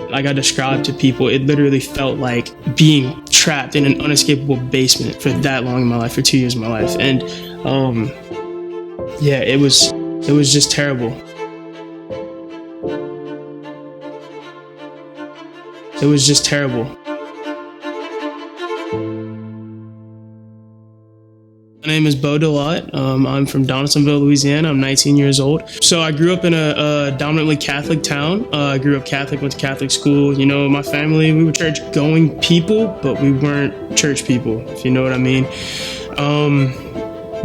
Like I described to people, it literally felt like being trapped in an unescapable basement for that long in my life, for 2 years of my life. And yeah, it was just terrible. It was just terrible. My name is Beau Delatte. I'm from Donaldsonville, Louisiana. I'm 19 years old. So I grew up in a dominantly Catholic town. I grew up Catholic, went to Catholic school. You know, my family, we were church-going people, but we weren't church people, if you know what I mean.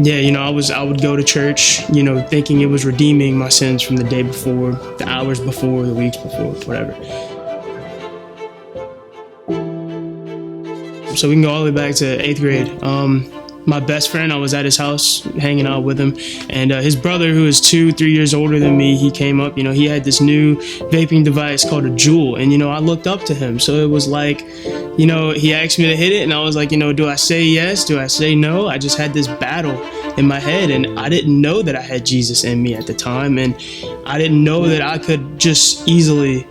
Yeah, you know, I would go to church, you know, thinking it was redeeming my sins from the day before, the hours before, the weeks before, whatever. So we can go all the way back to 8th grade. My best friend, I was at his house hanging out with him, and his brother, who is 2-3 years older than me, he came up. You know, he had this new vaping device called a Juul, and you know, I looked up to him. So it was like, you know, he asked me to hit it, and I was like, you know, do I say yes? Do I say no? I just had this battle in my head, and I didn't know that I had Jesus in me at the time, and I didn't know that I could just easily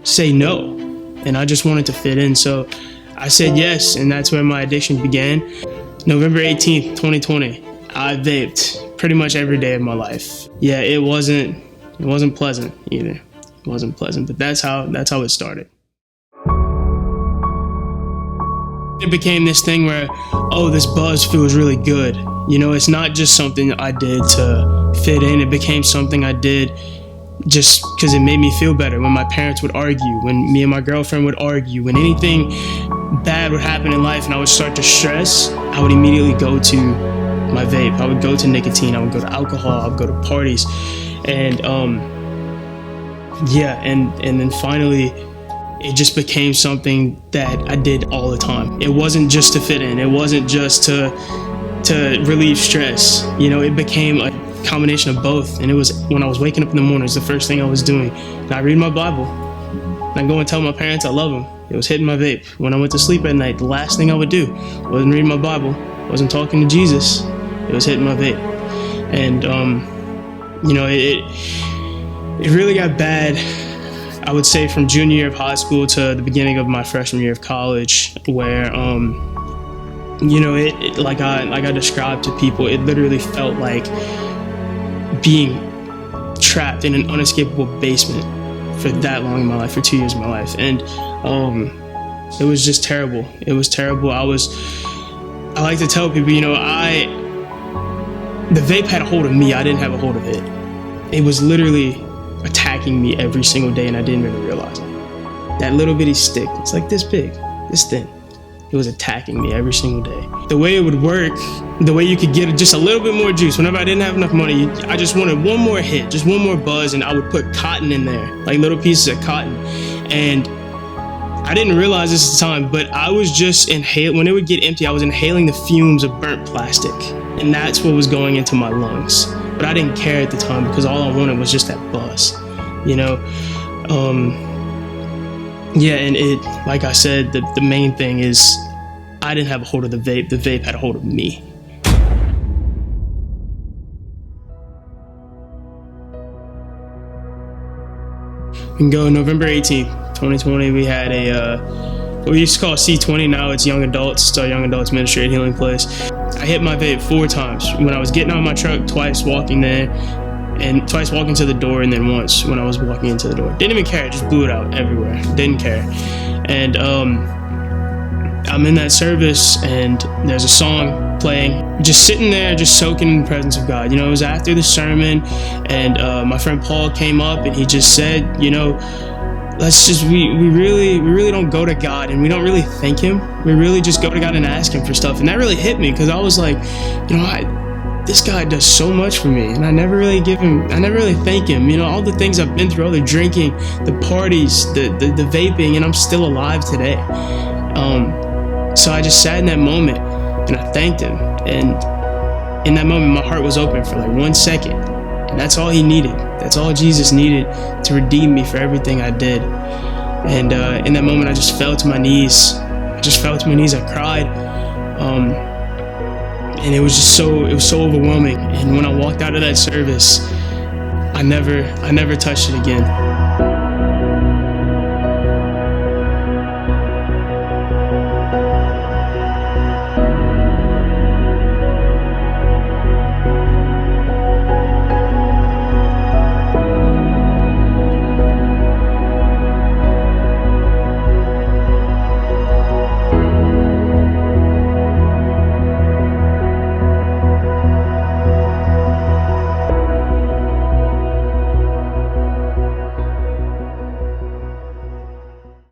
say no, and I just wanted to fit in. So I said yes, and that's where my addiction began. November 18th, 2020, I vaped pretty much every day of my life. Yeah, it wasn't pleasant either. It wasn't pleasant, but that's how it started. It became this thing where, oh, this buzz feels really good. You know, it's not just something I did to fit in. It became something I did just because it made me feel better. When my parents would argue, when me and my girlfriend would argue, when anything bad would happen in life and I would start to stress, I would immediately go to my vape. I would go to nicotine. I would go to alcohol. I would go to parties. And yeah, and then finally it just became something that I did all the time. It wasn't just to fit in. It wasn't just to relieve stress. You know, it became a combination of both. And it was when I was waking up in the mornings, the first thing I was doing, and I read my Bible. And I go and tell my parents I love them. It was hitting my vape. When I went to sleep at night, the last thing I would do wasn't reading my Bible, wasn't talking to Jesus. It was hitting my vape. And you know, it really got bad, I would say, from junior year of high school to the beginning of my freshman year of college, where you know, it like I described to people, it literally felt like being trapped in an unescapable basement for that long in my life, for 2 years of my life. And it was just terrible. It was terrible. I like to tell people, you know, the vape had a hold of me. I didn't have a hold of it. It was literally attacking me every single day, and I didn't really realize it. That little bitty stick, it's like this big, this thin. It was attacking me every single day. The way it would work, the way you could get just a little bit more juice, whenever I didn't have enough money, I just wanted one more hit, just one more buzz, and I would put cotton in there, like little pieces of cotton. And I didn't realize this at the time, but I was just inhaling, when it would get empty, I was inhaling the fumes of burnt plastic. And that's what was going into my lungs. But I didn't care at the time because all I wanted was just that buzz, you know? Yeah, and it, like I said, the main thing is I didn't have a hold of the vape had a hold of me. We can go November 18th, 2020, we had what we used to call C20, now it's young adults, it's our young adults ministry at Healing Place. I hit my vape 4 times. When I was getting out of my truck, twice walking there, and twice walking to the door, and then once when I was walking into the door. Didn't even care, just blew it out everywhere, didn't care. And I'm in that service, and there's a song playing, just sitting there, just soaking in the presence of God. You know, it was after the sermon, and my friend Paul came up, and he just said, you know, we really don't go to God, and we don't really thank him. We really just go to God and ask him for stuff. And that really hit me, because I was like, you know, this guy does so much for me, and I never really thank him. You know, all the things I've been through, all the drinking, the parties, the vaping, and I'm still alive today. So I just sat in that moment and I thanked him. And in that moment, my heart was open for like 1 second. And that's all he needed. That's all Jesus needed to redeem me for everything I did. And in that moment, I just fell to my knees. I cried. And it was so overwhelming. And when I walked out of that service, I never touched it again.